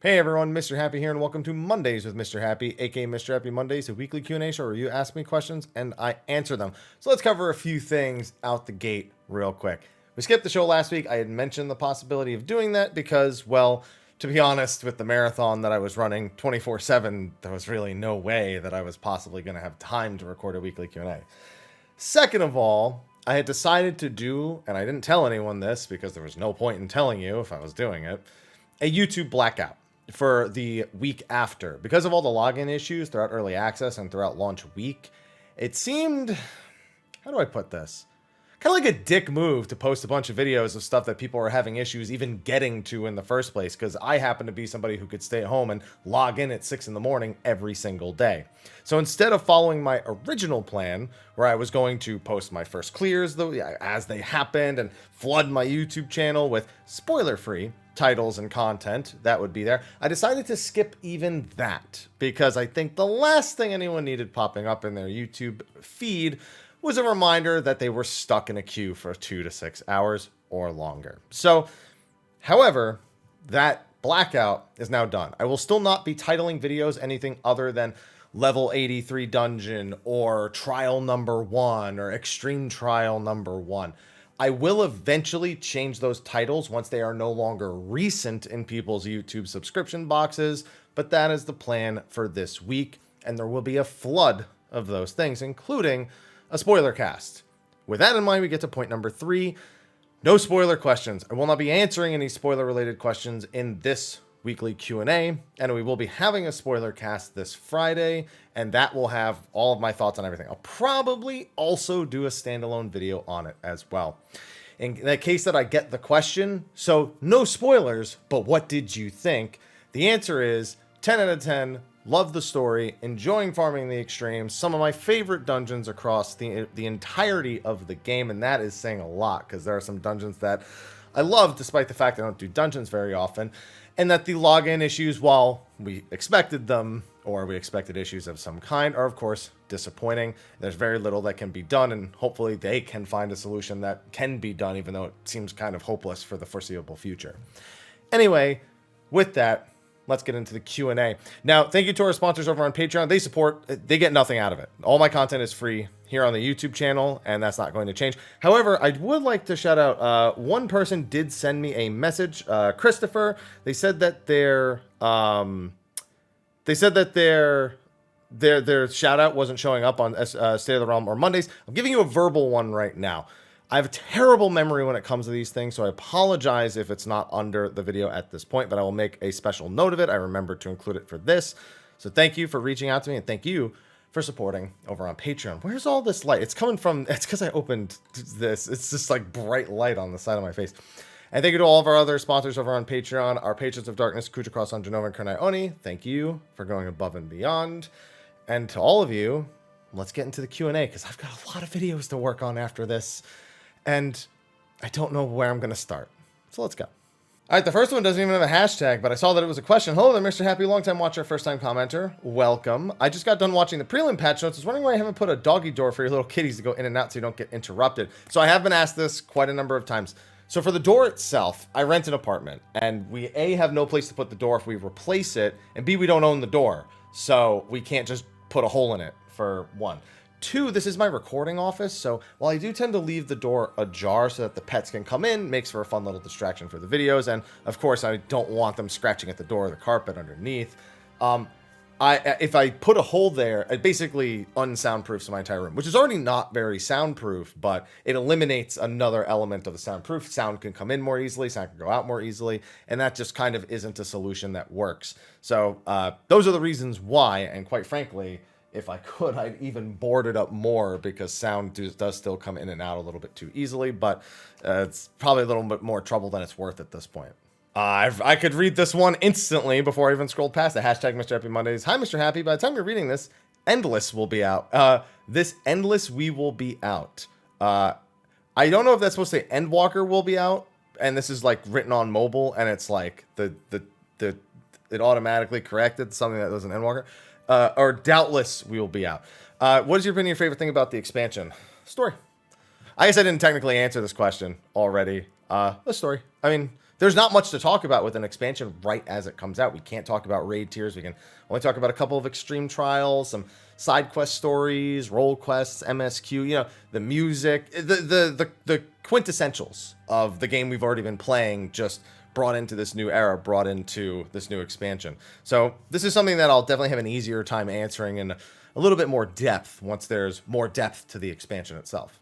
Hey everyone, Mr. Happy here, and welcome to Mondays with Mr. Happy, aka Mr. Happy Mondays, a weekly Q&A show where you ask me questions and I answer them. So let's cover a few things out the gate real quick. We skipped the show last week. I had mentioned the possibility of doing that because, well, to be honest, with the marathon that I was running 24/7, there was really no way that I was possibly going to have time to record a weekly Q&A. Second of all, I had decided to do, and I didn't tell anyone this because there was no point in telling you if I was doing it, a YouTube blackout for the week after. Because of all the login issues throughout early access and throughout launch week, it seemed, how do I put this? Kind of like a dick move to post a bunch of videos of stuff that people are having issues even getting to in the first place, because I happen to be somebody who could stay at home and log in at 6 in the morning every single day. So instead of following my original plan, where I was going to post my first clears as they happened and flood my YouTube channel with spoiler-free titles and content that would be there, I decided to skip even that, because I think the last thing anyone needed popping up in their YouTube feed was a reminder that they were stuck in a queue for 2 to 6 hours or longer. So, however, that blackout is now done. I will still not be titling videos anything other than level 83 dungeon or trial number 1 or extreme trial number 1. I will eventually change those titles once they are no longer recent in people's YouTube subscription boxes, but that is the plan for this week, and there will be a flood of those things, including a spoiler cast. With that in mind, we get to point number 3. No spoiler questions. I will not be answering any spoiler-related questions in this weekly Q&A, and we will be having a spoiler cast this Friday, and that will have all of my thoughts on everything. I'll probably also do a standalone video on it as well. In the case that I get the question, so no spoilers, but what did you think? The answer is 10 out of 10. Love the story, enjoying farming the extremes, some of my favorite dungeons across the entirety of the game, and that is saying a lot, because there are some dungeons that I love, despite the fact I don't do dungeons very often, and that the login issues, while we expected them, or we expected issues of some kind, are of course disappointing. There's very little that can be done, and hopefully they can find a solution that can be done, even though it seems kind of hopeless for the foreseeable future. Anyway, with that, let's get into the Q&A. Now, thank you to our sponsors over on Patreon. They get nothing out of it. All my content is free here on the YouTube channel, and that's not going to change. However, I would like to shout out, one person did send me a message, Christopher. They said that their shout out wasn't showing up on State of the Realm or Mondays. I'm giving you a verbal one right now. I have a terrible memory when it comes to these things, so I apologize if it's not under the video at this point, but I will make a special note of it. I remembered to include it for this. So thank you for reaching out to me, and thank you for supporting over on Patreon. Where's all this light? It's coming from, it's because I opened this. It's just like bright light on the side of my face. And thank you to all of our other sponsors over on Patreon, our Patrons of Darkness, Khuja, Janova, and Kurenai Oni. Thank you for going above and beyond. And to all of you, let's get into the Q&A, because I've got a lot of videos to work on after this. And I don't know where I'm going to start. So let's go. All right, the first one doesn't even have a hashtag, but I saw that it was a question. Hello there, Mr. Happy, long-time watcher, first-time commenter. Welcome. I just got done watching the prelim patch notes. I was wondering why I haven't put a doggy door for your little kitties to go in and out so you don't get interrupted. So I have been asked this quite a number of times. So for the door itself, I rent an apartment, and we, A, have no place to put the door if we replace it, and B, we don't own the door. So we can't just put a hole in it, for one. 2, this is my recording office, so while I do tend to leave the door ajar so that the pets can come in, makes for a fun little distraction for the videos, and of course I don't want them scratching at the door or the carpet underneath. If I put a hole there, it basically unsoundproofs my entire room, which is already not very soundproof, but it eliminates another element of the soundproof. Sound can come in more easily, sound can go out more easily, and that just kind of isn't a solution that works. So those are the reasons why, and quite frankly, if I could, I'd even board it up more, because sound does still come in and out a little bit too easily, but it's probably a little bit more trouble than it's worth at this point. I could read this one instantly before I even scrolled past it. Hashtag Mr. Happy Mondays. Hi, Mr. Happy. By the time you're reading this, Endless will be out. This Endless we will be out. I don't know if that's supposed to say Endwalker will be out, and this is like written on mobile, and it's like it automatically corrected something that was an Endwalker. Or doubtless we will be out. What is your opinion, your favorite thing about the expansion? Story. I guess I didn't technically answer this question already. The story. I mean, there's not much to talk about with an expansion right as it comes out. We can't talk about raid tiers. We can only talk about a couple of extreme trials, some side quest stories, role quests, MSQ, the music, the quintessentials of the game we've already been playing, just brought into this new era, brought into this new expansion. So this is something that I'll definitely have an easier time answering in a little bit more depth once there's more depth to the expansion itself.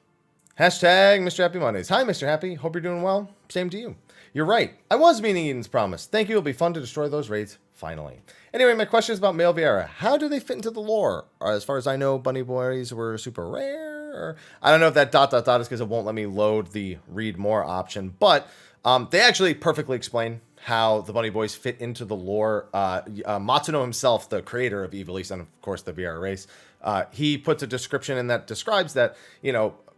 Hashtag Mr. Happy Mondays. Hi, Mr. Happy. Hope you're doing well. Same to you. You're right. I was meeting Eden's promise. Thank you. It'll be fun to destroy those raids, finally. Anyway, my question is about male Viera. How do they fit into the lore? As far as I know, bunny boys were super rare. Or I don't know if that ... is because it won't let me load the read more option. But they actually perfectly explain how the bunny boys fit into the lore. Matsuno himself, the creator of Ivalice, and of course the Viera race, he puts a description in that describes that,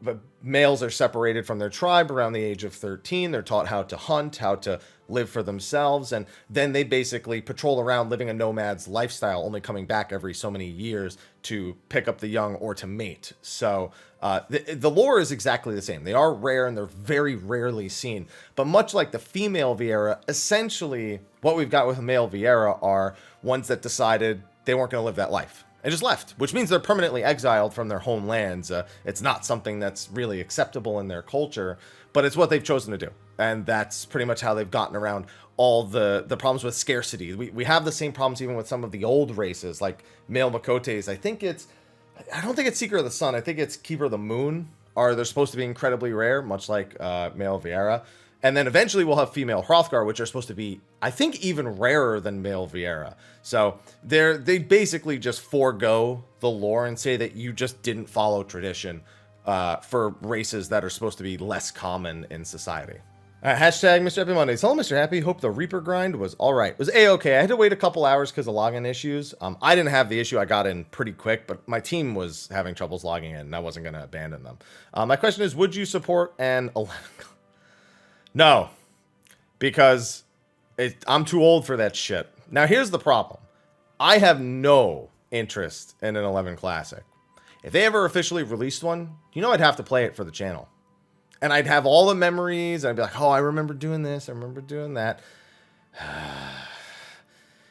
the males are separated from their tribe around the age of 13. They're taught how to hunt, how to live for themselves, and then they basically patrol around living a nomad's lifestyle, only coming back every so many years to pick up the young or to mate. So the lore is exactly the same. They are rare and they're very rarely seen. But much like the female Viera, essentially what we've got with male Viera are ones that decided they weren't going to live that life and just left, which means they're permanently exiled from their homelands. It's not something that's really acceptable in their culture, but it's what they've chosen to do. And that's pretty much how they've gotten around all the problems with scarcity. We have the same problems even with some of the old races, like male Makotes. I don't think it's Seeker of the Sun. I think it's Keeper of the Moon. They're supposed to be incredibly rare, much like male Viera. And then eventually we'll have female Hrothgar, which are supposed to be, I think, even rarer than male Viera. So they basically just forego the lore and say that you just didn't follow tradition for races that are supposed to be less common in society. Hashtag Mr. Happy Mondays. Hello, Mr. Happy. Hope the Reaper grind was all right. It was A-okay. I had to wait a couple hours because of login issues. I didn't have the issue. I got in pretty quick, but my team was having troubles logging in, and I wasn't going to abandon them. My question is, would you support an 11... No, because I'm too old for that shit. Now, here's the problem. I have no interest in an 11 Classic. If they ever officially released one, I'd have to play it for the channel. And I'd have all the memories, and I'd be like, oh, I remember doing this, I remember doing that.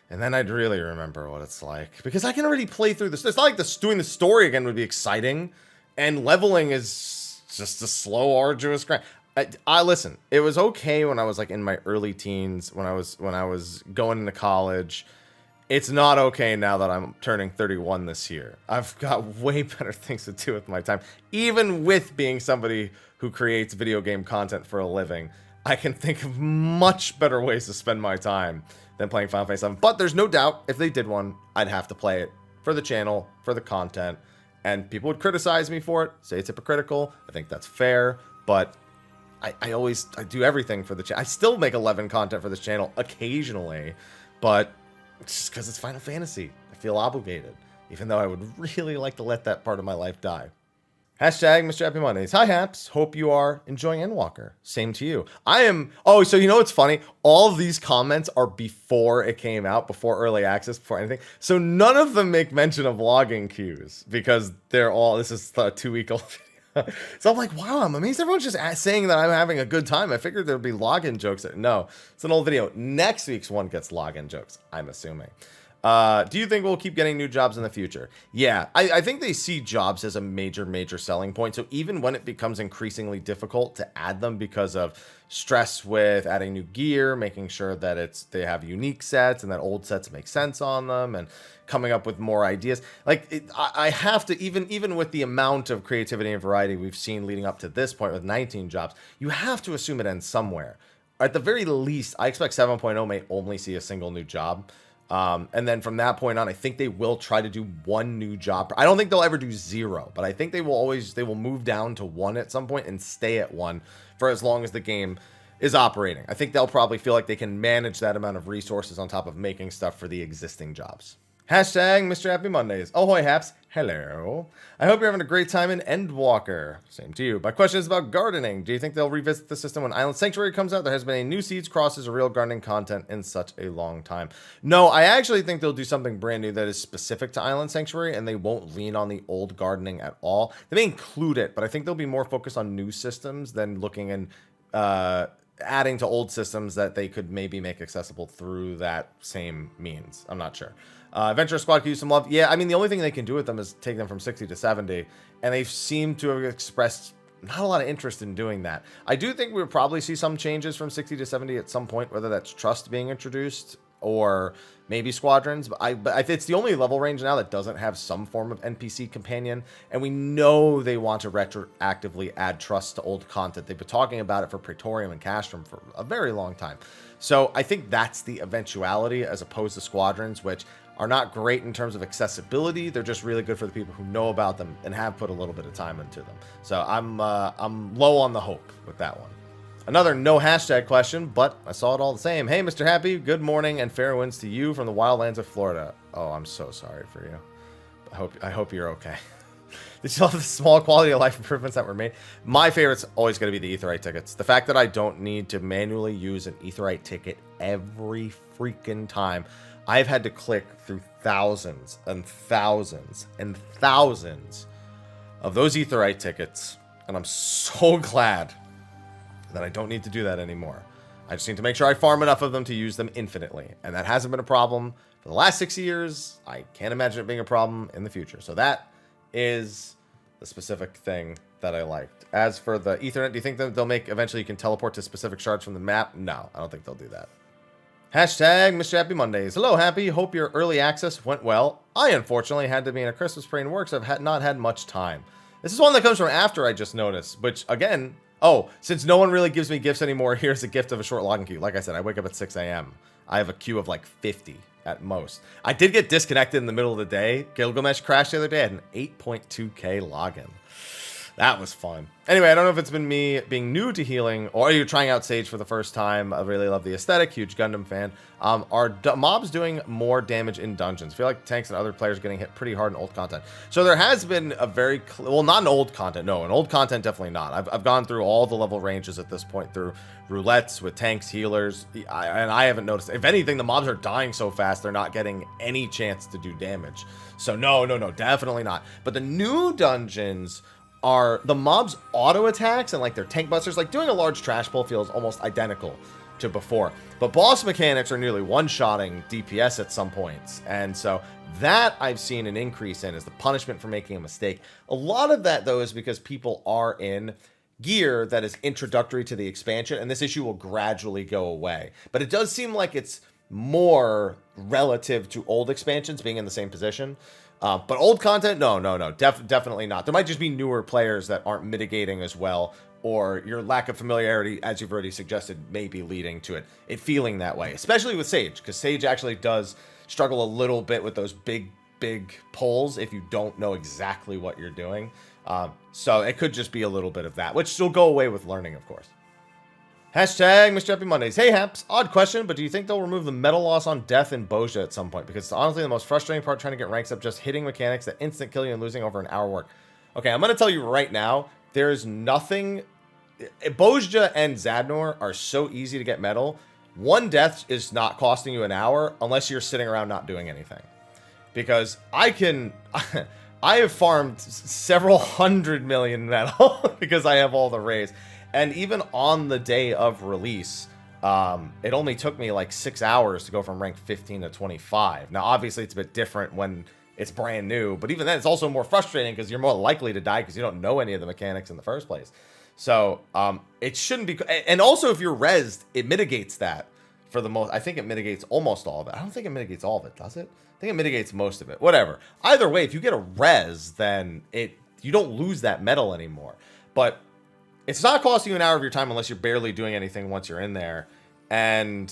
And then I'd really remember what it's like. Because I can already play through this. It's not like doing the story again would be exciting. And leveling is just a slow, arduous grind. I listen, it was okay when I was like in my early teens, when I was going into college. It's not okay now that I'm turning 31 this year. I've got way better things to do with my time. Even with being somebody who creates video game content for a living, I can think of much better ways to spend my time than playing Final Fantasy VII. But there's no doubt, if they did one, I'd have to play it for the channel, for the content. And people would criticize me for it, say it's hypocritical. I think that's fair, but I do everything for the channel. I still make 11 content for this channel occasionally, but it's just because it's Final Fantasy. I feel obligated, even though I would really like to let that part of my life die. Hashtag Mr. Happy Mondays. Hi, Haps. Hope you are enjoying Endwalker. Same to you. I am. Oh, so what's funny? All of these comments are before it came out, before early access, before anything. So none of them make mention of logging queues because this is a 2-week-old video. So I'm like, wow, I'm amazed everyone's just saying that I'm having a good time. I figured there'd be login jokes. No, it's an old video. Next week's one gets login jokes, I'm assuming. Do you think we'll keep getting new jobs in the future? Yeah, I think they see jobs as a major selling point. So even when it becomes increasingly difficult to add them because of stress with adding new gear, making sure that they have unique sets and that old sets make sense on them, and coming up with more ideas. I have to, even with the amount of creativity and variety we've seen leading up to this point with 19 jobs, you have to assume it ends somewhere. At the very least, I expect 7.0 may only see a single new job. And then from that point on, I think they will try to do one new job. I don't think they'll ever do 0, but I think they will move down to 1 at some point and stay at 1 for as long as the game is operating. I think they'll probably feel like they can manage that amount of resources on top of making stuff for the existing jobs. Hashtag Mr. Happy Mondays. Ahoy, Haps. Hello. I hope you're having a great time in Endwalker. Same to you. My question is about gardening. Do you think they'll revisit the system when Island Sanctuary comes out? There has been a new seeds, crosses, or real gardening content in such a long time. No, I actually think they'll do something brand new that is specific to Island Sanctuary, and they won't lean on the old gardening at all. They may include it, but I think they'll be more focused on new systems than looking in adding to old systems that they could maybe make accessible through that same means. I'm not sure. Adventure Squad could use some love. Yeah, I mean, the only thing they can do with them is take them from 60 to 70, and they seem to have expressed not a lot of interest in doing that. I do think we'll probably see some changes from 60 to 70 at some point, whether that's Trust being introduced or maybe Squadrons. But it's the only level range now that doesn't have some form of NPC companion, and we know they want to retroactively add Trust to old content. They've been talking about it for Praetorium and Castrum for a very long time. So I think that's the eventuality as opposed to Squadrons, which are not great in terms of accessibility. They're just really good for the people who know about them and have put a little bit of time into them. So I'm low on the hope with that one. Another no hashtag question, but I saw it all the same. Hey, Mr. Happy, good morning and fair winds to you from the wildlands of Florida. Oh, I'm so sorry for you. I hope you're okay. Did you love the small quality of life improvements that were made? My favorite's always going to be the Aetheryte tickets. The fact that I don't need to manually use an Aetheryte ticket every freaking time. I've had to click through thousands and thousands and thousands of those Aetheryte tickets, and I'm so glad that I don't need to do that anymore. I just need to make sure I farm enough of them to use them infinitely, and that hasn't been a problem for the last 6 years. I can't imagine it being a problem in the future. So that is the specific thing that I liked. As for the Ethernet, do you think that they'll make eventually you can teleport to specific shards from the map? No, I don't think they'll do that. Hashtag Mr. Happy Mondays. Hello, Happy. Hope your early access went well. I unfortunately had to be in a Christmas parade and work, so I've not had much time. This is one that comes from after I just noticed, which again, oh, since no one really gives me gifts anymore, here's a gift of a short login queue. Like I said, I wake up at 6 a.m. I have a queue of like 50 at most. I did get disconnected in the middle of the day. Gilgamesh crashed the other day. I had an 8.2k login. That was fun. Anyway, I don't know if it's been me being new to healing or you're trying out Sage for the first time. I really love the aesthetic. Huge Gundam fan. Are mobs doing more damage in dungeons? I feel like tanks and other players getting hit pretty hard in old content. So there has been a very... well, not in old content. No, in old content, definitely not. I've gone through all the level ranges at this point through roulettes with tanks, healers. And I haven't noticed. If anything, the mobs are dying so fast, they're not getting any chance to do damage. So no, definitely not. But the new dungeons... are the mobs auto attacks and like their tank busters, like doing a large trash pull feels almost identical to before, but boss mechanics are nearly one-shotting DPS at some points, and so that I've seen an increase in is the punishment for making a mistake. A lot of that though is because people are in gear that is introductory to the expansion, and this issue will gradually go away, but it does seem like it's more relative to old expansions being in the same position. But old content, no, definitely not. There might just be newer players that aren't mitigating as well, or your lack of familiarity, as you've already suggested, may be leading to it feeling that way, especially with Sage, because Sage actually does struggle a little bit with those big pulls if you don't know exactly what you're doing. So it could just be a little bit of that, which will go away with learning, of course. Hashtag Mr. Happy Mondays. Hey, Haps. Odd question, but do you think they'll remove the metal loss on death in Bozja at some point? Because it's honestly the most frustrating part trying to get ranks up, just hitting mechanics that instant kill you and losing over an hour work. Okay, I'm going to tell you right now, there is nothing... Bozja and Zadnor are so easy to get metal. One death is not costing you an hour unless you're sitting around not doing anything. Because I have farmed several 100 million metal because I have all the rays. And even on the day of release, it only took me like 6 hours to go from rank 15 to 25. Now, obviously, it's a bit different when it's brand new. But even then, it's also more frustrating because you're more likely to die because you don't know any of the mechanics in the first place. So it shouldn't be... And also, if you're rezzed, it mitigates that for the most... I think it mitigates almost all of it. I don't think it mitigates all of it, does it? I think it mitigates most of it. Whatever. Either way, if you get a res, then you don't lose that metal anymore. But... it's not costing you an hour of your time unless you're barely doing anything once you're in there. And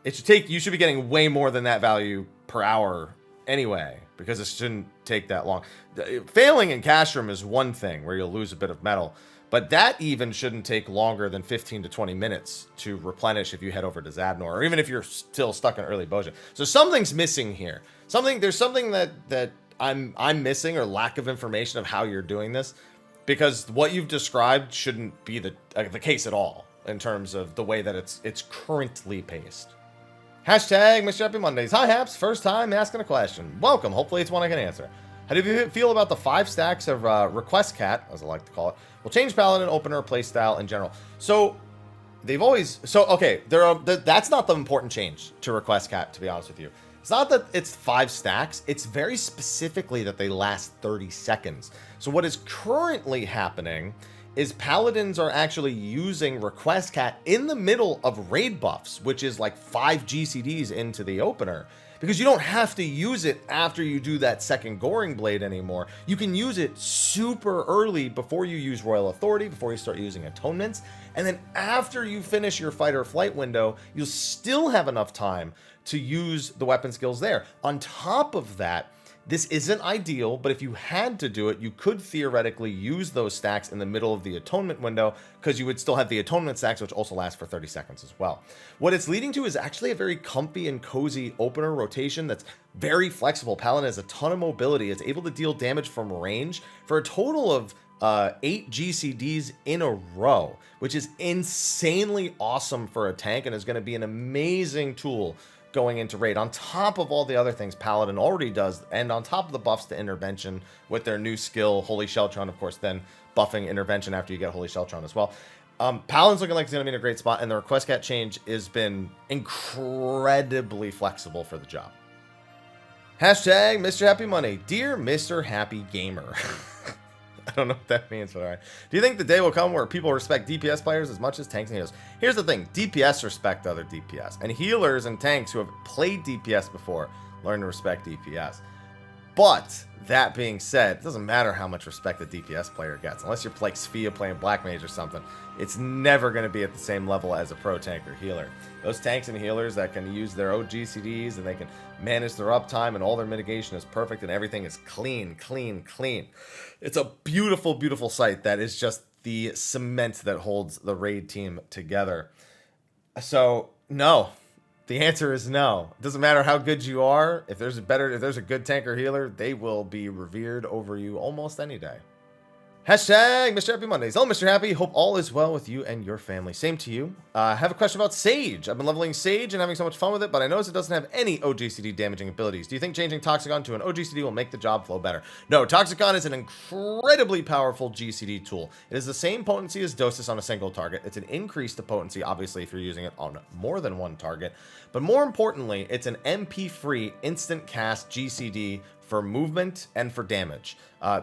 you should be getting way more than that value per hour anyway, because it shouldn't take that long. Failing in Castrum is one thing where you'll lose a bit of metal, but that even shouldn't take longer than 15 to 20 minutes to replenish if you head over to Zadnor, or even if you're still stuck in early Bozja. So something's missing here. There's something that I'm missing, or lack of information of how you're doing this. Because what you've described shouldn't be the case at all in terms of the way that it's currently paced. Hashtag Mr. Happy Mondays. Hi, Haps. First time asking a question. Welcome. Hopefully it's one I can answer. How do you feel about the 5 stacks of Request Cat, as I like to call it, will change Paladin, Opener, playstyle in general? So they've always, so okay, that's not the important change to request cap, to be honest with you. It's not that it's 5 stacks, it's very specifically that they last 30 seconds. So what is currently happening is paladins are actually using request cap in the middle of raid buffs, which is like 5 GCDs into the opener. Because you don't have to use it after you do that second Goring Blade anymore. You can use it super early before you use Royal Authority, before you start using Atonements. And then after you finish your fight or flight window, you'll still have enough time to use the weapon skills there. On top of that, this isn't ideal, but if you had to do it, you could theoretically use those stacks in the middle of the atonement window, because you would still have the atonement stacks, which also last for 30 seconds as well. What it's leading to is actually a very comfy and cozy opener rotation that's very flexible. Paladin has a ton of mobility. It's able to deal damage from range for a total of 8 GCDs in a row, which is insanely awesome for a tank and is going to be an amazing tool going into raid, on top of all the other things Paladin already does, and on top of the buffs to intervention with their new skill, Holy Sheltron, of course, then buffing intervention after you get Holy Sheltron as well. Paladin's looking like it's going to be in a great spot, and the request cat change has been incredibly flexible for the job. Hashtag Mr. Happy Money. Dear Mr. Happy Gamer. I don't know what that means, but all right. Do you think the day will come where people respect DPS players as much as tanks and healers? Here's the thing. DPS respect other DPS. And healers and tanks who have played DPS before learn to respect DPS. But, that being said, it doesn't matter how much respect the DPS player gets. Unless you're like Sophia playing Black Mage or something, it's never going to be at the same level as a pro tank or healer. Those tanks and healers that can use their OGCDs and they can manage their uptime and all their mitigation is perfect and everything is clean, clean, clean. It's a beautiful, beautiful sight that is just the cement that holds the raid team together. So, no. The answer is no. It doesn't matter how good you are. If there's a good tank or healer, they will be revered over you almost any day. Hashtag Mr. Happy Mondays. Hello, Mr. Happy. Hope all is well with you and your family. Same to you. I have a question about Sage. I've been leveling Sage and having so much fun with it, but I noticed it doesn't have any OGCD damaging abilities. Do you think changing Toxicon to an OGCD will make the job flow better? No, Toxicon is an incredibly powerful GCD tool. It is the same potency as Dosis on a single target. It's an increase to potency, obviously, if you're using it on more than one target. But more importantly, it's an MP-free instant cast GCD for movement and for damage.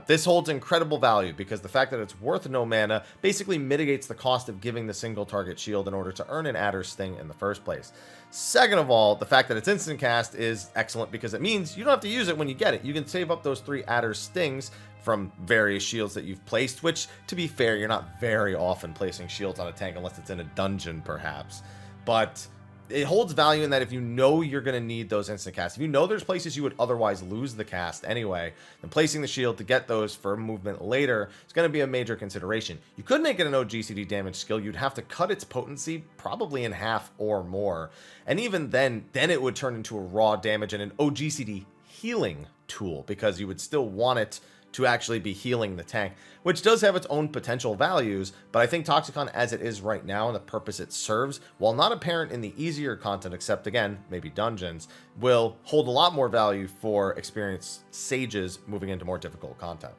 This holds incredible value because the fact that it's worth no mana basically mitigates the cost of giving the single target shield in order to earn an Adder Sting in the first place. Second of all, the fact that it's instant cast is excellent because it means you don't have to use it when you get it. You can save up those 3 Adder Stings from various shields that you've placed, which, to be fair, you're not very often placing shields on a tank unless it's in a dungeon, perhaps. But it holds value in that if you know you're going to need those instant casts, if you know there's places you would otherwise lose the cast anyway, then placing the shield to get those for movement later is going to be a major consideration. You could make it an OGCD damage skill. You'd have to cut its potency probably in half or more. And even then it would turn into a raw damage and an OGCD healing tool because you would still want it to actually be healing the tank, which does have its own potential values, but I think Toxicon as it is right now and the purpose it serves, while not apparent in the easier content, except again, maybe dungeons, will hold a lot more value for experienced sages moving into more difficult content.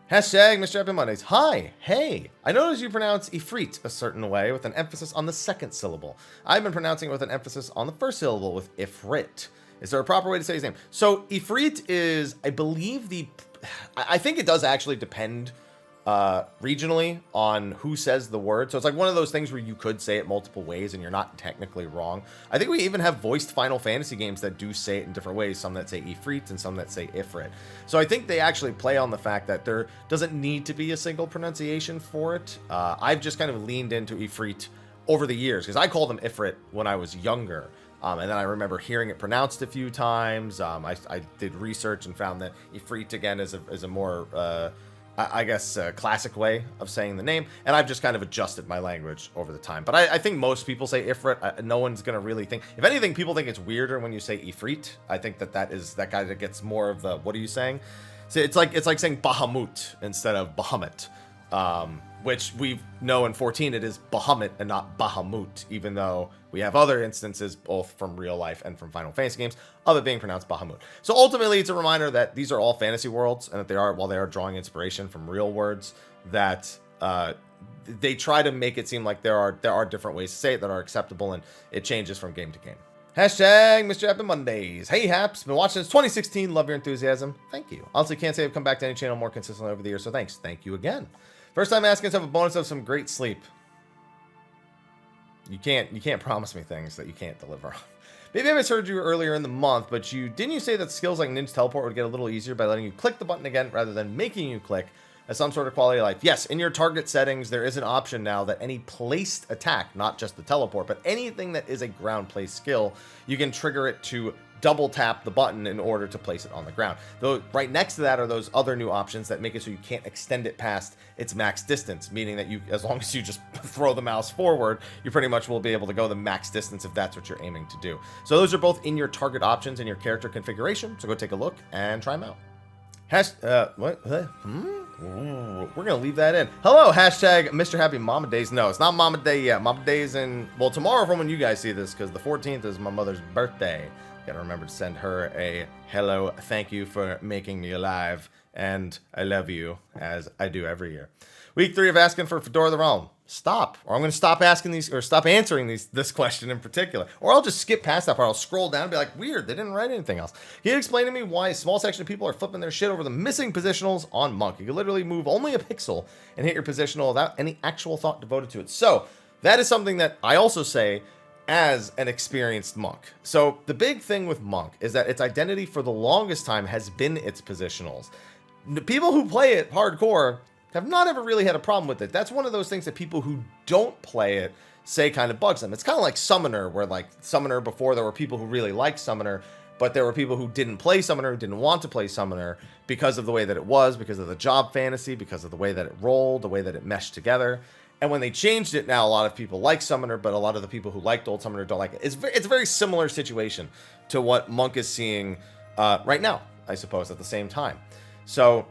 Hashtag Mr. Happy Mondays. Hi, hey, I noticed you pronounce Ifrit a certain way with an emphasis on the second syllable. I've been pronouncing it with an emphasis on the first syllable with Ifrit. Is there a proper way to say his name? So Ifrit is, I believe, I think it does actually depend regionally on who says the word. So it's like one of those things where you could say it multiple ways and you're not technically wrong. I think we even have voiced Final Fantasy games that do say it in different ways. Some that say Ifrit and some that say Ifrit. So I think they actually play on the fact that there doesn't need to be a single pronunciation for it. I've just kind of leaned into Ifrit over the years because I called them Ifrit when I was younger. And then I remember hearing it pronounced a few times. I did research and found that Ifrit, again, is a more, I guess, classic way of saying the name. And I've just kind of adjusted my language over the time. But I think most people say Ifrit. No one's going to really think. If anything, people think it's weirder when you say Ifrit. I think that kind of gets more of the, what are you saying? So it's like saying Bahamut instead of Bahamut. Which we know in 14 it is Bahamut and not Bahamut, even though we have other instances, both from real life and from Final Fantasy games, of it being pronounced Bahamut. So ultimately, it's a reminder that these are all fantasy worlds, and that while they are drawing inspiration from real words, that they try to make it seem like there are different ways to say it that are acceptable, and it changes from game to game. Hashtag Mr. Happy Mondays. Hey Haps, been watching since 2016. Love your enthusiasm. Thank you. Honestly, can't say I've come back to any channel more consistently over the years, so thanks. Thank you again. First time asking to have a bonus of some great sleep. You can't promise me things that you can't deliver on. Maybe I misheard you earlier in the month, but didn't you say that skills like Ninja Teleport would get a little easier by letting you click the button again rather than making you click as some sort of quality of life? Yes, in your target settings, there is an option now that any placed attack, not just the teleport, but anything that is a ground place skill, you can trigger it to double tap the button in order to place it on the ground. Though right next to that are those other new options that make it so you can't extend it past its max distance, meaning that as long as you just throw the mouse forward, you pretty much will be able to go the max distance if that's what you're aiming to do. So those are both in your target options in your character configuration, so go take a look and try them out. We're gonna leave that in. Hello, hashtag Mr. Happy Mama Days. No, it's not Mama Day yet. Mama Day's in, well, tomorrow from when you guys see this, because the 14th is my mother's birthday. Gotta remember to send her a hello, thank you for making me alive, and I love you, as I do every year. Week 3 of asking for Fedora the Realm. Stop, or I'm gonna stop asking these, or stop answering this question in particular, or I'll just skip past that part. I'll scroll down and be like, weird, they didn't write anything else. Can you explain to me why a small section of people are flipping their shit over the missing positionals on Monk? You can literally move only a pixel and hit your positional without any actual thought devoted to it. So that is something that I also say as an experienced monk. So the big thing with Monk is that its identity for the longest time has been its positionals. The people who play it hardcore have not ever really had a problem with it. That's one of those things that people who don't play it say kind of bugs them. It's kind of like Summoner, where like Summoner, before there were people who really liked Summoner, but there were people who didn't play Summoner, who didn't want to play Summoner because of the way that it was, because of the job fantasy, because of the way that it rolled, the way that it meshed together. And when they changed it, now a lot of people like Summoner, but a lot of the people who liked old Summoner don't like it. It's a very similar situation to what Monk is seeing right now, I suppose, at the same time. So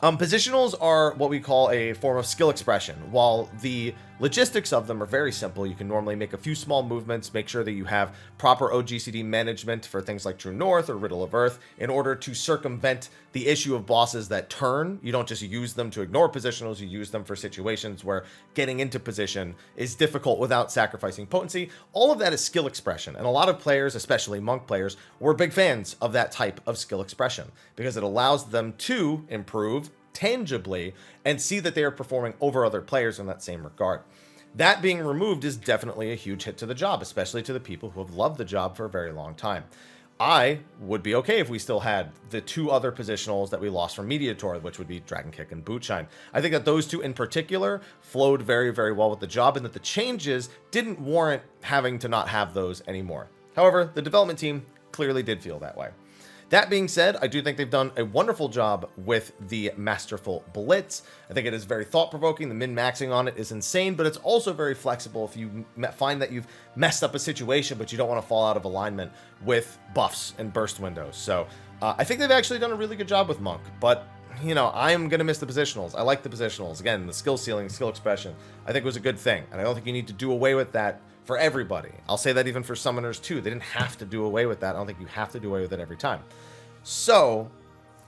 positionals are what we call a form of skill expression. While the logistics of them are very simple, you can normally make a few small movements, make sure that you have proper OGCD management for things like True North or Riddle of Earth in order to circumvent the issue of bosses that turn. You don't just use them to ignore positionals, you use them for situations where getting into position is difficult without sacrificing potency. All of that is skill expression, and a lot of players, especially Monk players, were big fans of that type of skill expression because it allows them to improve tangibly and see that they are performing over other players in that same regard. That being removed is definitely a huge hit to the job, especially to the people who have loved the job for a very long time. I would be okay if we still had the 2 other positionals that we lost from Mediator, which would be Dragon Kick and Bootshine. I think that those 2 in particular flowed very, very well with the job, and that the changes didn't warrant having to not have those anymore. However, the development team clearly did feel that way. That being said, I do think they've done a wonderful job with the Masterful Blitz. I think it is very thought-provoking. The min-maxing on it is insane, but it's also very flexible if you find that you've messed up a situation, but you don't want to fall out of alignment with buffs and burst windows. So I think they've actually done a really good job with Monk, but you know, I'm going to miss the positionals. I like the positionals. Again, the skill ceiling, skill expression, I think was a good thing, and I don't think you need to do away with that for everybody. I'll say that even for Summoners too. They didn't have to do away with that. I don't think you have to do away with it every time. So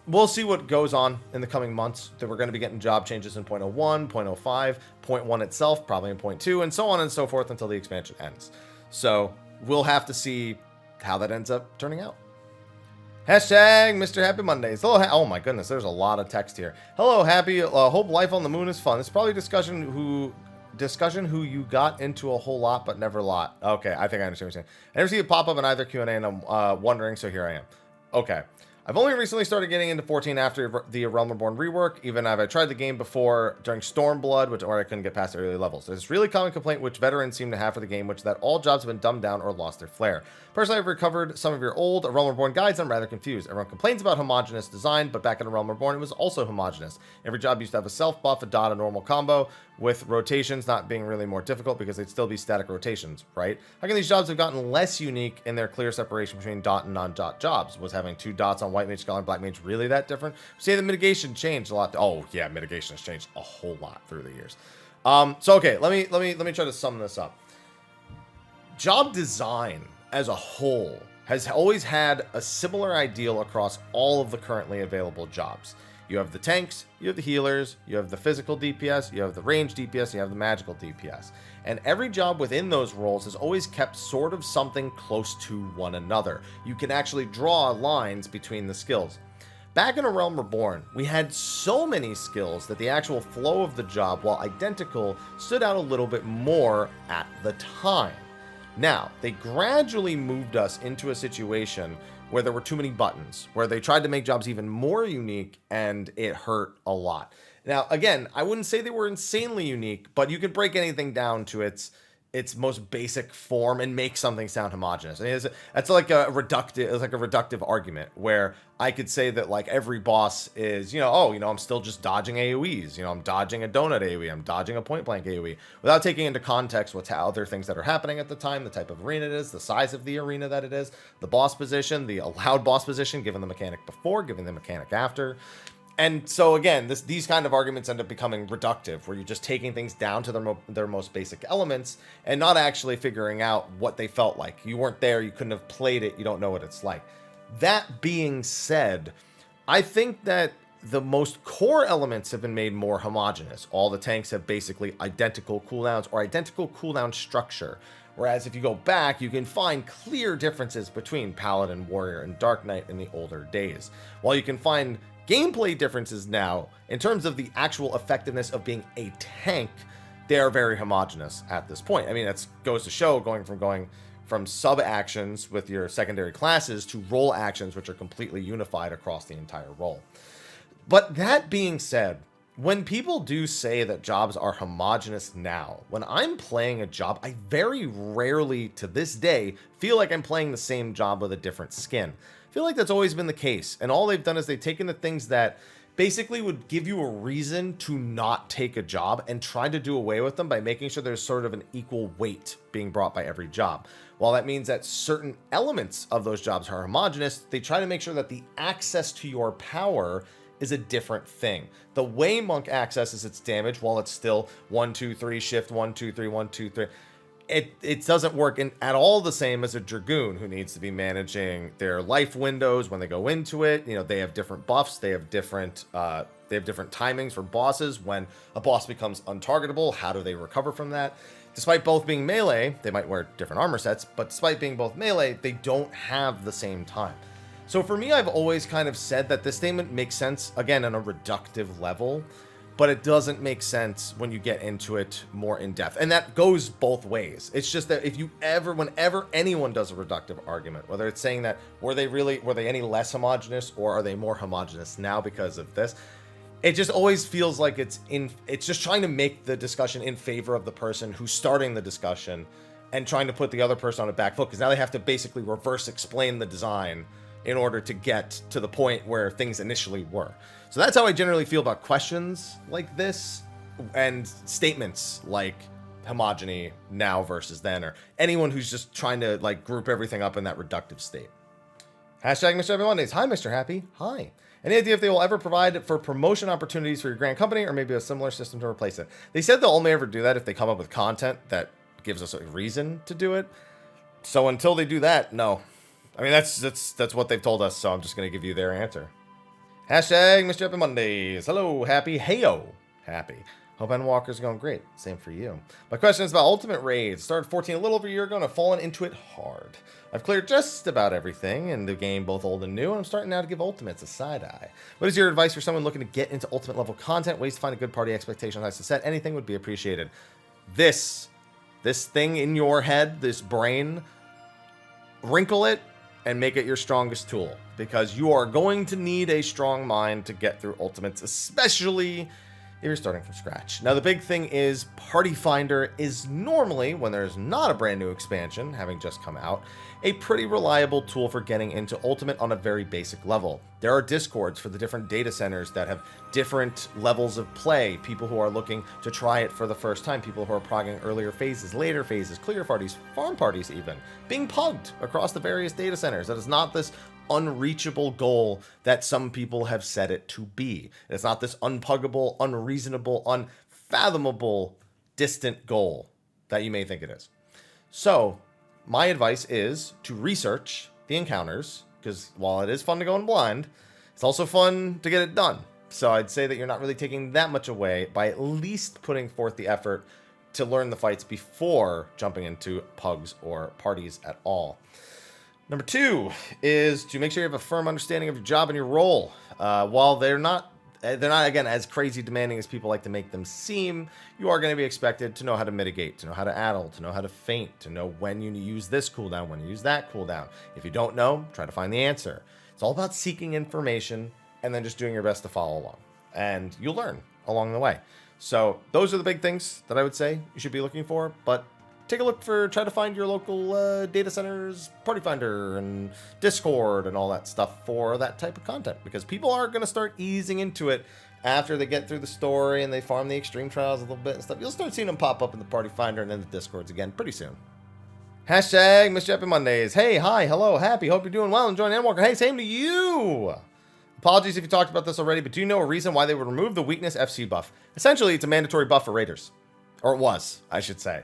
we'll see what goes on in the coming months. That we're going to be getting job changes in 0.01, 0.05, 0.1 itself, probably in 0.2, and so on and so forth until the expansion ends. So we'll have to see how that ends up turning out. Hashtag Mr. Happy Mondays. Hello, oh my goodness, there's a lot of text here. Hello, Happy. Hope life on the moon is fun. It's probably discussion who you got into a whole lot but never lot. Okay, I think I understand what you're saying. I never see it pop up in either Q&A, and I'm wondering, so here I am. Okay. I've only recently started getting into 14 after the Realm Reborn rework. Even I've tried the game before during Stormblood, where I couldn't get past the early levels. There's this really common complaint which veterans seem to have for the game, which that all jobs have been dumbed down or lost their flair. Personally, I've recovered some of your old Realm Reborn guides, and I'm rather confused. Everyone complains about homogenous design, but back in Realm Reborn, it was also homogenous. Every job used to have a self buff, a dot, a normal combo, with rotations not being really more difficult because they'd still be static rotations, right? How can these jobs have gotten less unique in their clear separation between dot and non-dot jobs? Was having 2 dots on White Mage, Scholar, and Black Mage really that different? Say the mitigation changed a lot. Oh yeah, mitigation has changed a whole lot through the years. So okay, let me try to sum this up. Job design as a whole has always had a similar ideal across all of the currently available jobs. You have the tanks, you have the healers, you have the physical DPS, you have the range DPS, you have the magical DPS. And every job within those roles is always kept sort of something close to one another. You can actually draw lines between the skills. Back in A Realm Reborn, we had so many skills that the actual flow of the job, while identical, stood out a little bit more at the time. Now, they gradually moved us into a situation where there were too many buttons, where they tried to make jobs even more unique, and it hurt a lot. Now, again, I wouldn't say they were insanely unique, but you could break anything down to its most basic form and make something sound homogenous. I mean, it's like a reductive argument where I could say that like every boss is, I'm still just dodging AoEs. I'm dodging a donut AoE. I'm dodging a point blank AoE without taking into context what's other things that are happening at the time, the type of arena it is, the size of the arena that it is, the boss position, the allowed boss position, given the mechanic before, given the mechanic after. And so again, these kind of arguments end up becoming reductive, where you're just taking things down to their most basic elements and not actually figuring out what they felt like. You weren't there, you couldn't have played it, you don't know what it's like. That being said, I think that the most core elements have been made more homogeneous. All the tanks have basically identical cooldowns or identical cooldown structure. Whereas if you go back, you can find clear differences between Paladin, Warrior, and Dark Knight in the older days. While you can find gameplay differences now, in terms of the actual effectiveness of being a tank, they are very homogenous at this point. I mean, that goes to show going from sub actions with your secondary classes to role actions, which are completely unified across the entire role. But that being said, when people do say that jobs are homogenous now, when I'm playing a job, I very rarely to this day feel like I'm playing the same job with a different skin. I feel like that's always been the case, and all they've done is they've taken the things that basically would give you a reason to not take a job and try to do away with them by making sure there's sort of an equal weight being brought by every job. While that means that certain elements of those jobs are homogenous, they try to make sure that the access to your power is a different thing. The way Monk accesses its damage, while it's still 1, 2, 3, shift 1, 2, 3, 1, 2, 3, it doesn't work at all the same as a Dragoon, who needs to be managing their life windows when they go into it. They have different buffs, they have different timings for bosses. When a boss becomes untargetable, how do they recover from that? Despite both being melee, they might wear different armor sets, but despite being both melee, they don't have the same time. So for me, I've always kind of said that this statement makes sense, again, on a reductive level, but it doesn't make sense when you get into it more in depth. And that goes both ways. It's just that whenever anyone does a reductive argument, whether it's saying that were they any less homogenous, or are they more homogenous now because of this, it just always feels like it's just trying to make the discussion in favor of the person who's starting the discussion and trying to put the other person on a back foot, because now they have to basically reverse explain the design in order to get to the point where things initially were. So that's how I generally feel about questions like this and statements like homogeny now versus then, or anyone who's just trying to like group everything up in that reductive state. Hashtag Mr. Happy Mondays. Hi, Mr. Happy. Hi. Any idea if they will ever provide for promotion opportunities for your grand company, or maybe a similar system to replace it? They said they'll only ever do that if they come up with content that gives us a reason to do it. So until they do that, no. I mean, that's what they've told us, so I'm just going to give you their answer. Hashtag Mr. Happy Mondays. Hello, Happy. Heyo, Happy. Hope Endwalker's going great. Same for you. My question is about Ultimate Raids. Started 14 a little over a year ago and I've fallen into it hard. I've cleared just about everything in the game, both old and new, and I'm starting now to give Ultimates a side eye. What is your advice for someone looking to get into Ultimate level content? Ways to find a good party expectation heights to set? Anything would be appreciated. This thing in your head, this brain, wrinkle it and make it your strongest tool, because you are going to need a strong mind to get through Ultimates, especially if you're starting from scratch. Now, the big thing is Party Finder is normally, when there's not a brand new expansion having just come out, a pretty reliable tool for getting into Ultimate on a very basic level. There are discords for the different data centers that have different levels of play, people who are looking to try it for the first time, people who are progging earlier phases, later phases, clear parties, farm parties even, being pugged across the various data centers. That is not this unreachable goal that some people have said it to be. It's not this unpuggable, unreasonable, unfathomable, distant goal that you may think it is. So, my advice is to research the encounters, because while it is fun to go in blind, it's also fun to get it done. So I'd say that you're not really taking that much away by at least putting forth the effort to learn the fights before jumping into pugs or parties at all. Number 2 is to make sure you have a firm understanding of your job and your role. While they're not again as crazy demanding as people like to make them seem, you are going to be expected to know how to mitigate, to know how to addle, to know how to feint, to know when you use this cooldown, when you use that cooldown. If you don't know, try to find the answer. It's all about seeking information and then just doing your best to follow along, and you'll learn along the way. So those are the big things that I would say you should be looking for, but take a look try to find your local data centers, Party Finder, and Discord, and all that stuff for that type of content, because people are going to start easing into it after they get through the story and they farm the extreme trials a little bit and stuff. You'll start seeing them pop up in the Party Finder and then the Discords again pretty soon. Hashtag Mrhappy Mondays. Hey, hi, hello, happy, hope you're doing well, enjoying Endwalker. Hey, same to you. Apologies if you talked about this already, but do you know a reason why they would remove the weakness FC buff? Essentially, it's a mandatory buff for raiders. Or it was, I should say.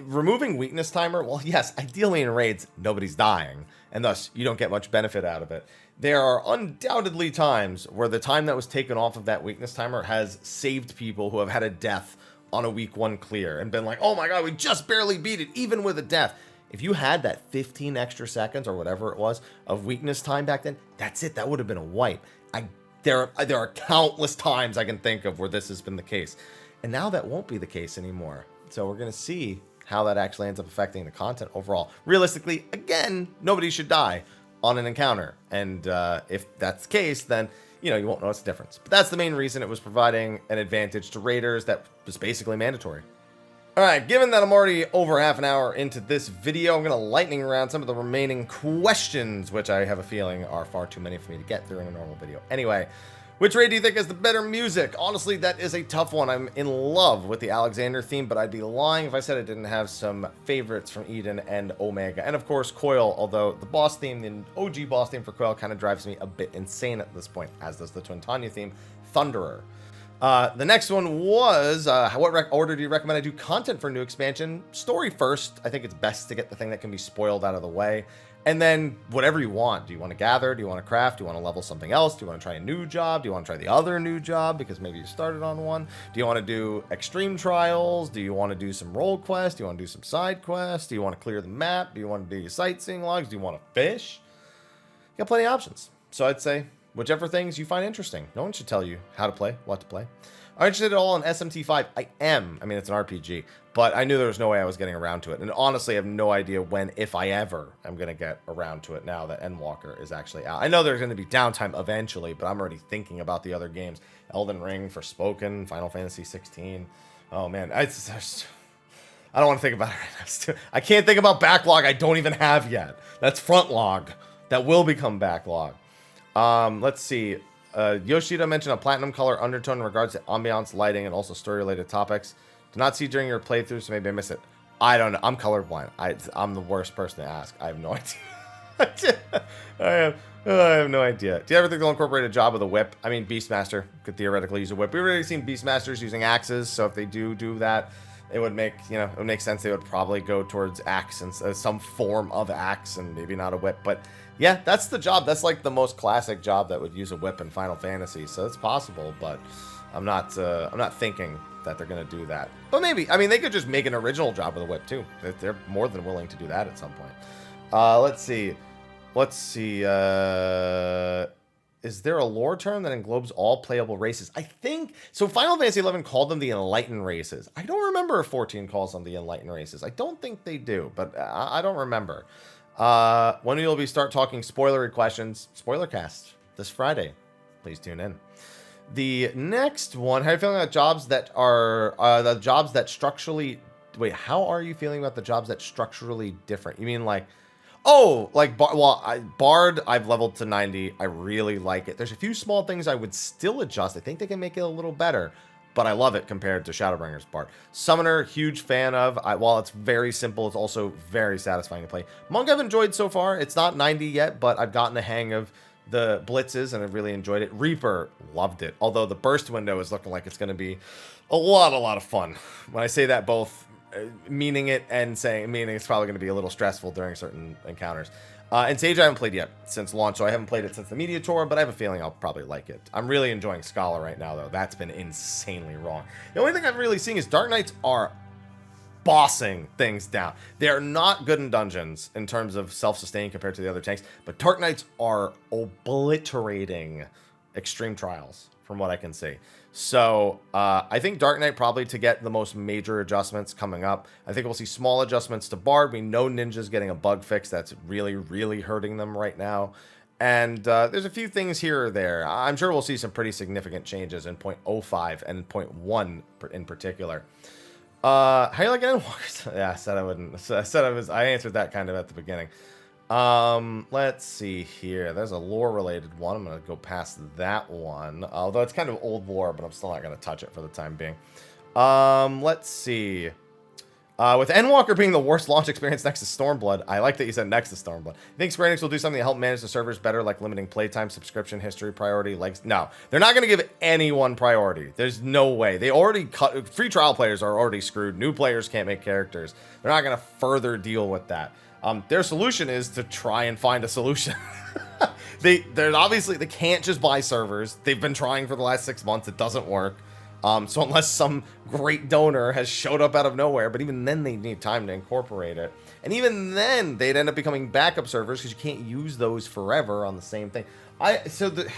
Removing weakness timer, well, yes, ideally in raids, nobody's dying, and thus you don't get much benefit out of it. There are undoubtedly times where the time that was taken off of that weakness timer has saved people who have had a death on a week 1 clear and been like, oh my god, we just barely beat it, even with a death. If you had that 15 extra seconds or whatever it was of weakness time back then, that's it. That would have been a wipe. There are countless times I can think of where this has been the case. And now that won't be the case anymore. So we're going to see how that actually ends up affecting the content overall. Realistically, again, nobody should die on an encounter. And if that's the case, then you won't notice the difference. But that's the main reason it was providing an advantage to raiders that was basically mandatory. Alright, given that I'm already over half an hour into this video, I'm going to lightning round some of the remaining questions, which I have a feeling are far too many for me to get through in a normal video. Anyway, which raid do you think has the better music? Honestly, that is a tough one. I'm in love with the Alexander theme, but I'd be lying if I said I didn't have some favorites from Eden and Omega. And of course, Coil, although the boss theme, the OG boss theme for Coil kind of drives me a bit insane at this point, as does the Twin Tanya theme, Thunderer. The next one was, what order do you recommend I do content for new expansion? Story first. I think it's best to get the thing that can be spoiled out of the way. And then whatever you want. Do you want to gather? Do you want to craft? Do you want to level something else? Do you want to try a new job? Do you want to try the other new job because maybe you started on one? Do you want to do extreme trials? Do you want to do some role quests? Do you want to do some side quests? Do you want to clear the map? Do you want to do your sightseeing logs? Do you want to fish? You got plenty of options. So I'd say whichever things you find interesting. No one should tell you how to play, what to play. Are you interested at all in SMT5? I am. I mean, it's an RPG, but I knew there was no way I was getting around to it. And honestly, I have no idea when, if I ever, am going to get around to it now that Endwalker is actually out. I know there's going to be downtime eventually, but I'm already thinking about the other games. Elden Ring, Forspoken, Final Fantasy 16. Oh, man. I don't want to think about it right now. I can't think about backlog I don't even have yet. That's front log. That will become backlog. Let's see. Yoshida mentioned a platinum color undertone in regards to ambiance, lighting, and also story-related topics. Do not see during your playthrough, so maybe I miss it. I don't know. I'm colorblind. I'm the worst person to ask. I have no idea. I have no idea. Do you ever think they'll incorporate a job with a whip? I mean, Beastmaster could theoretically use a whip. We've already seen Beastmasters using axes, so if they do that, it would make, it would make sense. They would probably go towards axe and some form of axe and maybe not a whip. But yeah, that's the job. That's like the most classic job that would use a whip in Final Fantasy. So it's possible, but I'm not thinking that they're going to do that. But maybe. I mean, they could just make an original job with a whip too. They're more than willing to do that at some point. Let's see. Is there a lore term that englobes all playable races? I think so. Final Fantasy 11 called them the Enlightened races. I don't remember if 14 calls them the Enlightened races. I don't think they do, but I don't remember. When will we start talking spoilery questions? Spoilercast this Friday. Please tune in. The next one. How are you feeling about jobs that are the jobs that structurally? Wait, how are you feeling about the jobs that structurally different? You mean like? Oh, like, Bard, I've leveled to 90. I really like it. There's a few small things I would still adjust. I think they can make it a little better, but I love it compared to Shadowbringer's Bard. Summoner, huge fan of. While it's very simple, it's also very satisfying to play. Monk I've enjoyed so far. It's not 90 yet, but I've gotten the hang of the blitzes, and I've really enjoyed it. Reaper, loved it. Although the burst window is looking like it's going to be a lot of fun. When I say that, both meaning it and meaning it's probably going to be a little stressful during certain encounters. And Sage I haven't played yet since launch, so I haven't played it since the media tour, but I have a feeling I'll probably like it. I'm really enjoying Scala right now, though. That's been insanely wrong. The only thing I'm really seeing is Dark Knights are bossing things down. They're not good in dungeons in terms of self-sustain compared to the other tanks, but Dark Knights are obliterating extreme trials from what I can see. So I think Dark Knight probably to get the most major adjustments coming up. I think we'll see small adjustments to Bard. We know Ninja's getting a bug fix that's really, really hurting them right now. And there's a few things here or there. I'm sure we'll see some pretty significant changes in 0.05 and 0.1 in particular. How you like Endwalkers? Yeah, I said I wouldn't. I answered that kind of at the beginning. Let's see here. There's a lore-related one. I'm going to go past that one. Although it's kind of old lore, but I'm still not going to touch it for the time being. Let's see. With Endwalker being the worst launch experience next to Stormblood, I like that you said next to Stormblood. You think Square Enix will do something to help manage the servers better, like limiting playtime, subscription history, priority, legs? No, they're not going to give anyone priority. There's no way. They already cut. Free trial players are already screwed. New players can't make characters. They're not going to further deal with that. Their solution is to try and find a solution. They're obviously, they can't just buy servers. They've been trying for the last 6 months. It doesn't work. So unless some great donor has showed up out of nowhere, but even then they need time to incorporate it. And even then they'd end up becoming backup servers because you can't use those forever on the same thing.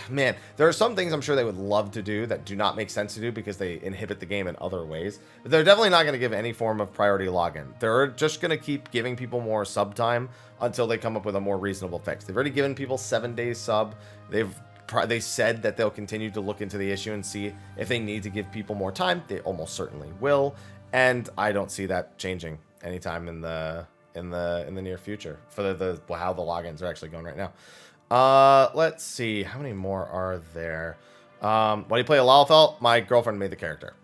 Man, there are some things I'm sure they would love to do that do not make sense to do because they inhibit the game in other ways. But they're definitely not going to give any form of priority login. They're just going to keep giving people more sub time until they come up with a more reasonable fix. They've already given people 7 days sub. They said that they'll continue to look into the issue and see if they need to give people more time. They almost certainly will, and I don't see that changing anytime in the near future for how the logins are actually going right now. Let's see, how many more are there? Why do you play a Lalfell? My girlfriend made the character,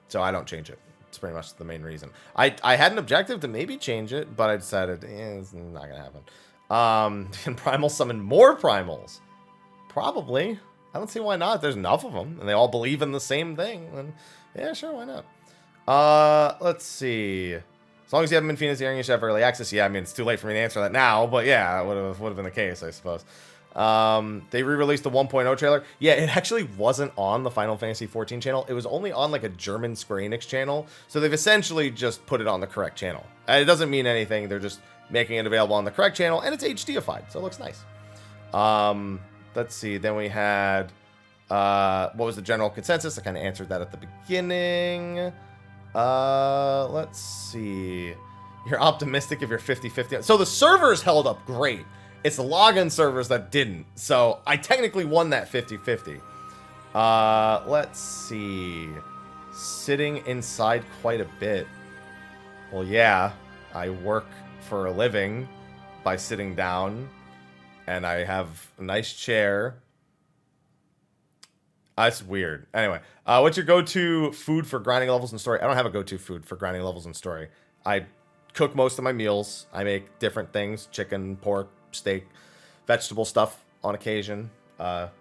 so I don't change it. It's pretty much the main reason. I had an objective to maybe change it, but I decided it's not gonna happen. Can Primal summon more Primals? Probably. I don't see why not. There's enough of them, and they all believe in the same thing. Then, yeah, sure, why not? Let's see. As long as you haven't been Phoenix Hearing, you should have early access. Yeah, I mean, it's too late for me to answer that now, but yeah, that would have been the case, I suppose. They re-released the 1.0 trailer. Yeah, it actually wasn't on the Final Fantasy XIV channel. It was only on like a German Square Enix channel, so they've essentially just put it on the correct channel. It doesn't mean anything. They're just making it available on the correct channel, and it's HDified, so it looks nice. Let's see. Then we had, what was the general consensus? I kind of answered that at the beginning. Let's see. You're optimistic if you're 50-50. So the servers held up great. It's the login servers that didn't. So I technically won that 50-50. Let's see. Sitting inside quite a bit. Well, yeah. I work for a living by sitting down. And I have a nice chair. That's weird. Anyway, what's your go-to food for grinding levels in story? I don't have a go-to food for grinding levels in story. I cook most of my meals. I make different things. Chicken, pork, steak, vegetable stuff on occasion.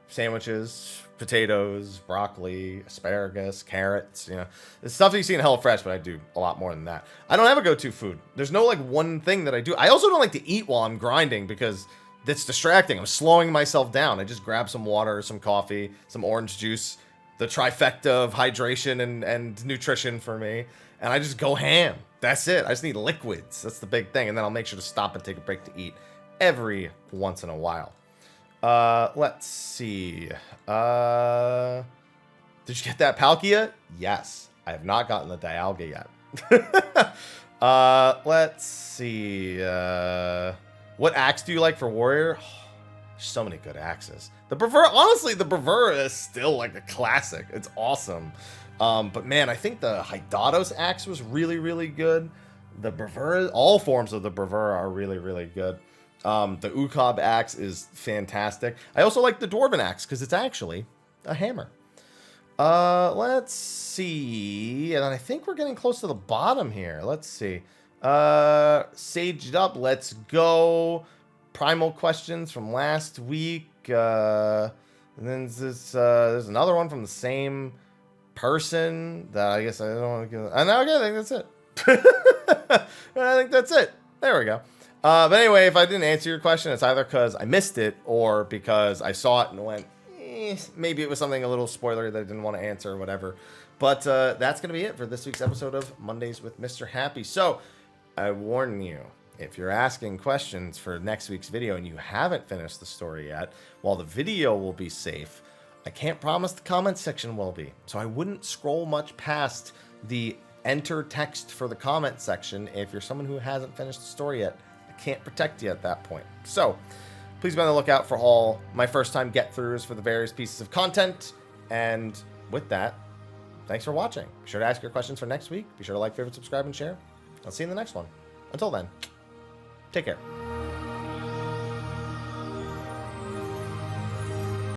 Sandwiches, potatoes, broccoli, asparagus, carrots. You know, it's stuff that you see in HelloFresh, but I do a lot more than that. I don't have a go-to food. There's no like one thing that I do. I also don't like to eat while I'm grinding because that's distracting. I'm slowing myself down. I just grab some water, some coffee, some orange juice, the trifecta of hydration and nutrition for me, and I just go ham. That's it. I just need liquids. That's the big thing. And then I'll make sure to stop and take a break to eat every once in a while. Let's see. Did you get that Palkia? Yes. I have not gotten the Dialga yet. Let's see. What axe do you like for warrior? So many good axes. The Bravura, honestly, the Bravura is still like a classic. It's awesome. But man, I think the Hydatos axe was really, really good. The Bravura, all forms of the Bravura are really, really good. The Ukab axe is fantastic. I also like the Dwarven axe because it's actually a hammer. Let's see. And I think we're getting close to the bottom here. Let's see. Saged up. Let's go. Primal questions from last week. And then there's another one from the same person that I guess I don't want to give. I know. Okay, I think that's it. I think that's it. There we go. But anyway, if I didn't answer your question, it's either because I missed it or because I saw it and went, maybe it was something a little spoilery that I didn't want to answer or whatever. But that's going to be it for this week's episode of Mondays with Mr. Happy. So I warn you, if you're asking questions for next week's video and you haven't finished the story yet, while the video will be safe, I can't promise the comment section will be. So I wouldn't scroll much past the enter text for the comment section if you're someone who hasn't finished the story yet. I can't protect you at that point. So please be on the lookout for all my first time get-throughs for the various pieces of content. And with that, thanks for watching. Be sure to ask your questions for next week. Be sure to like, favorite, subscribe, and share. I'll see you in the next one. Until then, take care.